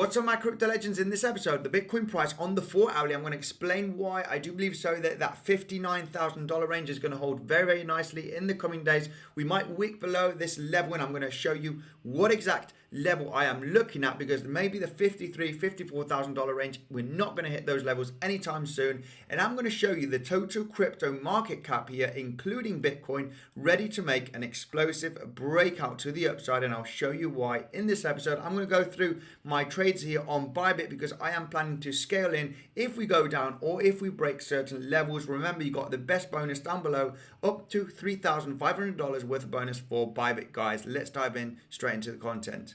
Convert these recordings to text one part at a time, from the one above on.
What's up, my crypto legends? In this episode, the Bitcoin price on the 4-hourly, I'm going to explain why I do believe so that $59,000 range is going to hold very, very nicely in the coming days. We might wick below this level, and I'm going to show you what exact level I am looking at, because maybe the $54,000 range, we're not going to hit those levels anytime soon. And I'm going to show you the total crypto market cap here, including Bitcoin, ready to make an explosive breakout to the upside, and I'll show you why in this episode. I'm going to go through my trades here on Bybit, because I am planning to scale in if we go down or if we break certain levels. Remember, you got the best bonus down below, up to $3,500 worth of bonus for Bybit, guys. Let's dive in straight into the content.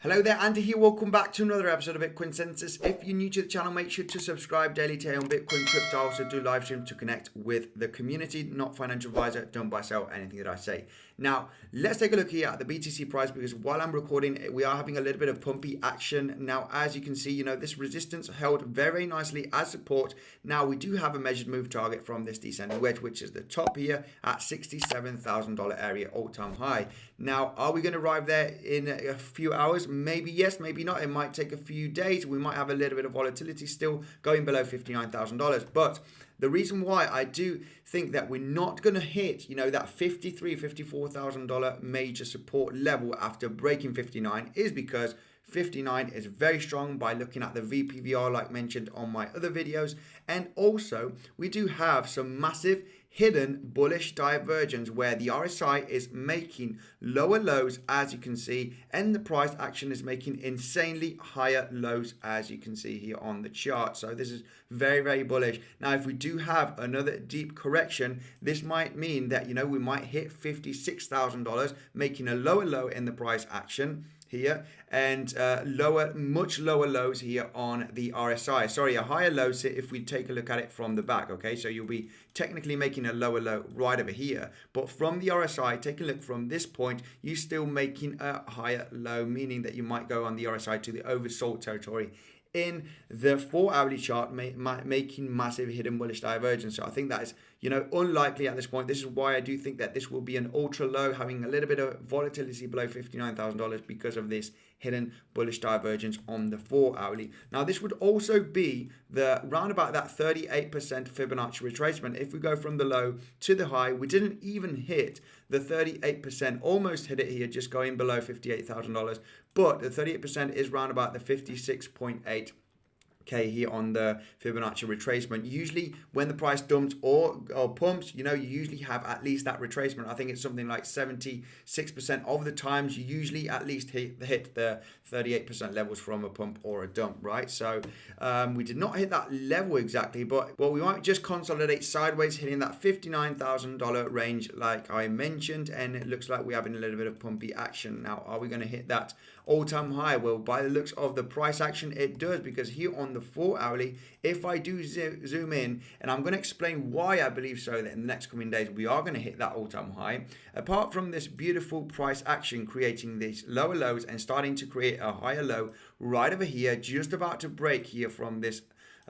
Hello there, Andy here. Welcome back to another episode of Bitcoinsensus. If you're new to the channel, make sure to subscribe daily today on Bitcoin crypto. I also do live stream to connect with the community. Not financial advisor. Don't buy, sell anything that I say. Now, let's take a look here at the BTC price, because while I'm recording, we are having a little bit of pumpy action. Now, as you can see, this resistance held very nicely as support. Now, we do have a measured move target from this descending wedge, which is the top here at $67,000 area all-time high. Now, are we going to arrive there in a few hours? Maybe yes, maybe not. It might take a few days. We might have a little bit of volatility still going below $59,000. But the reason why I do think that we're not going to hit, that $54,000 major support level after breaking 59 is because 59 is very strong by looking at the VPVR like mentioned on my other videos. And also, we do have some massive hidden bullish divergence where the RSI is making lower lows, as you can see, and the price action is making insanely higher lows, as you can see here on the chart. So this is very, very bullish. Now, if we do have another deep correction, this might mean that, we might hit $56,000, making a lower low in the price action here, and much lower lows here on the RSI. Sorry, a higher low if we take a look at it from the back. Okay, so you'll be technically making a lower low right over here, but from the RSI, take a look from this point, you're still making a higher low, meaning that you might go on the RSI to the oversold territory in the 4-hourly chart, making massive hidden bullish divergence. So I think that is, unlikely at this point. This is why I do think that this will be an ultra low, having a little bit of volatility below $59,000 because of this hidden bullish divergence on the 4-hourly. Now, this would also be the round about that 38% Fibonacci retracement. If we go from the low to the high, we didn't even hit the 38%, almost hit it here, just going below $58,000. But the 38% is round about the 56.8K here on the Fibonacci retracement. Usually when the price dumps or pumps, you usually have at least that retracement. I think it's something like 76% of the times you usually at least hit the 38% levels from a pump or a dump, right? So we did not hit that level exactly, but we might just consolidate sideways, hitting that $59,000 range like I mentioned, and it looks like we're having a little bit of pumpy action. Now, are we going to hit that all-time high? Well, by the looks of the price action, it does, because here on the 4-hourly, if I do zoom in, and I'm going to explain why I believe so, that in the next coming days we are going to hit that all-time high. Apart from this beautiful price action creating these lower lows and starting to create a higher low right over here, just about to break here from this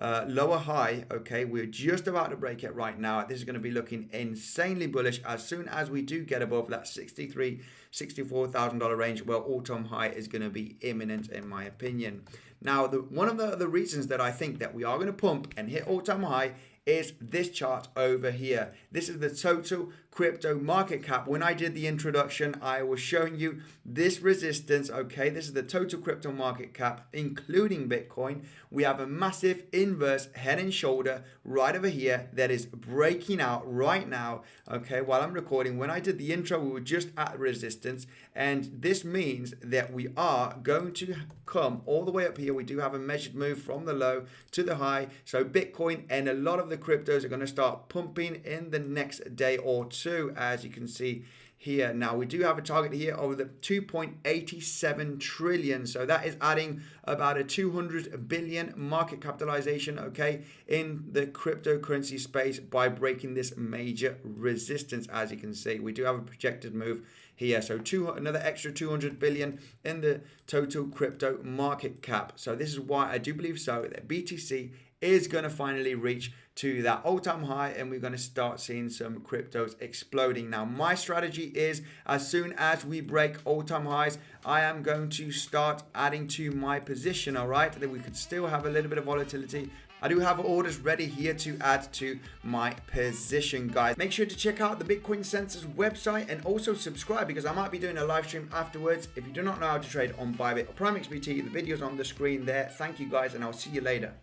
lower high. Okay, we're just about to break it right now. This is going to be looking insanely bullish as soon as we do get above that $64,000 range. Well, all-time high is going to be imminent, in my opinion. Now, one of the reasons that I think that we are going to pump and hit all-time high is this chart over here. This is the total crypto market cap. When I did the introduction, I was showing you this resistance. Okay, this is the total crypto market cap, including Bitcoin. We have a massive inverse head and shoulder right over here that is breaking out right now. Okay, while I'm recording, when I did the intro, we were just at resistance, and this means that we are going to come all the way up here. We do have a measured move from the low to the high. So Bitcoin and a lot of the cryptos are going to start pumping in the next day or two, as you can see here. Now, we do have a target here of the 2.87 trillion. So that is adding about a 200 billion market capitalization, okay, in the cryptocurrency space by breaking this major resistance. As you can see, we do have a projected move here. So another extra 200 billion in the total crypto market cap. So this is why I do believe so that BTC is going to finally reach to that all-time high, and we're going to start seeing some cryptos exploding. Now, my strategy is as soon as we break all-time highs, I am going to start adding to my position, all right? That we could still have a little bit of volatility. I do have orders ready here to add to my position, guys. Make sure to check out the Bitcoinsensus website and also subscribe, because I might be doing a live stream afterwards. If you do not know how to trade on Bybit or PrimeXBT, the video's on the screen there. Thank you, guys, and I'll see you later.